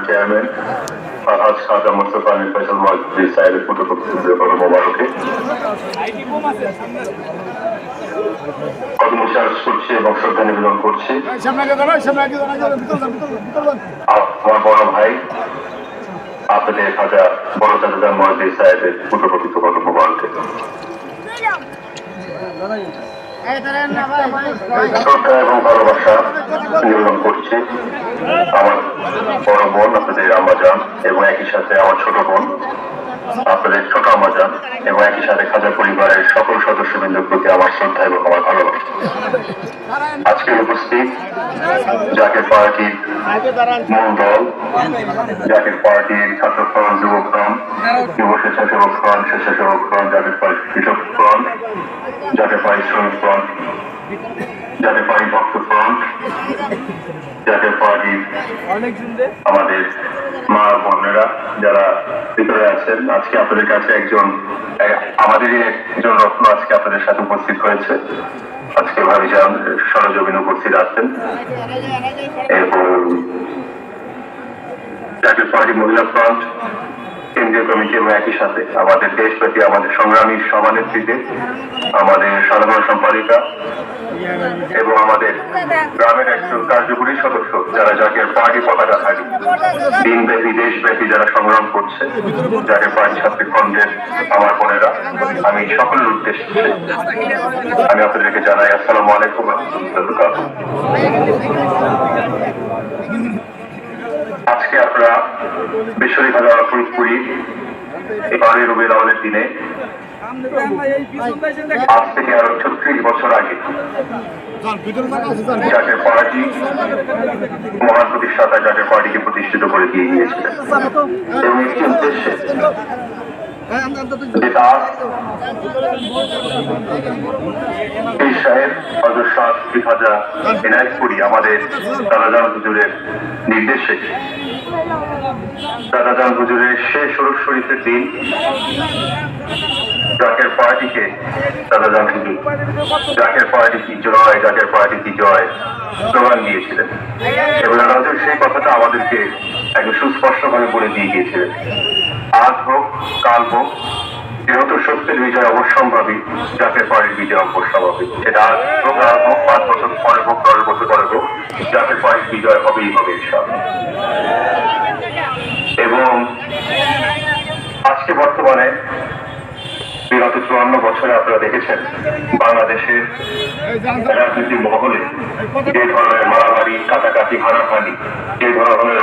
Chairman Farhad Shahjahan Mostafa আমির ফয়সাল ওয়াজিদ সাহেবের পুত্রপক্ষের মোবারকে কর্মচারী করছি এবং শ্রদ্ধা নিবেদন করছি। আমার বড় ভাই আপনাদের খাজা বড় চাচা ওয়াজিদ সাহেবের পুত্রপক্ষের মোবারকে শ্রদ্ধা এবং ভালোবাসা নিবেদন করছি আমার বড় বোন আপনাদের আম্মাজান এবং একই সাথে আমার ছোট বোন আপনাদের ছোট আম্মাজান এবং একই সাথে খাজা পরিবারের সকল সদস্যবৃন্দের প্রতি আমার শ্রদ্ধা এবং আমার ভালোবাসা। আজকের উপস্থিত জাতীয় পার্টির মূল দল, জাতীয় পার্টির ছাত্রফ্রন্ট, যুবফ্রন্ট, যুব স্বেচ্ছাসেবক ফ্রন্ট, স্বেচ্ছাসেবক ফ্রন্ট, জাতীয় পার্টি কৃষক ফ্রন্ট, জাতীয় পার্টি শ্রমিক ফ্রন্ট, জাতীয় পার্টি ভক্ত ফ্রন্ট, জাতীয় পার্টি আমাদের মা বোনেরা যারা ভিতরে আছেন, আজকে আপনাদের কাছে আমাদেরই একজন রত্ন আজকে আপনাদের সাথে উপস্থিত হয়েছে। আজকে ভাবিজান সরজমিনে উপস্থিত আছেন এবং জাতীয় পার্টি মহিলা ফ্রন্ট, কেন্দ্রীয় কমিটি এবং একই সাথে আমাদের দেশব্যাপী আমাদের সংগ্রামী সভানেত্রীতে আমাদের সাধারণ সম্পাদিকা এবং আমাদের গ্রামের একজন কার্যকরী সদস্য যারা জাতীয় পার্টি পতাকা থাকি দিনব্যাপী দেশব্যাপী যারা সংগ্রাম করছে জাতীয় পার্টি ছাত্রী ফ্রন্টের আমার বোনেরা, আমি সকলের উদ্দেশ্যে আমি আপনাদেরকে জানাই আসসালামু আলাইকুম ওয়া রাহমাতুল্লাহ। আজকে আপনারা বিশ্ববিদ্যালয় ফরিদপুরি এই 12 রবিউল আউয়ালের দিনে আজ থেকে আরো 36 বছর আগে জাতীয় পার্টি মহান প্রতিষ্ঠাতা জাতীয় পার্টিকে প্রতিষ্ঠিত করে দিয়ে গিয়েছিলেন এবং একটি উদ্দেশ্যে আমাদের দাদাজান হুজুরের নির্দেশে দাদাজান হুজুরের শেষ ষোড়শ শরীফের দিন জাতীয় পার্টিকে দাদাজান হুজুর জাতীয় পার্টি কি জয়, জাতীয় পার্টি কি জয় স্লোগান দিয়েছিলেন এবং দাদাজান সেই কথাটা আমাদেরকে একদম সুস্পষ্টভাবে বলে দিয়ে গিয়েছিলেন, আজ হোক কাল হোক যেহেতু সত্যের বিজয় অবশ্যম্ভাবী, জাতীয় পার্টির বিজয় অবশ্যম্ভাবী। সেটা আজ হোক আর হোক 5 বছর পরে হোক 10 বছর পরে হোক জাতীয় পার্টির বিজয় হবেই হবে ইনশাআল্লাহ। এবং আজকে বর্তমানে বিগত 54 বছরে আপনারা দেখেছেন বাংলাদেশের রাজনীতির মহলে যে ধরনের মারামারি, কাটাকাটি, হানাহানি, যে ধরনের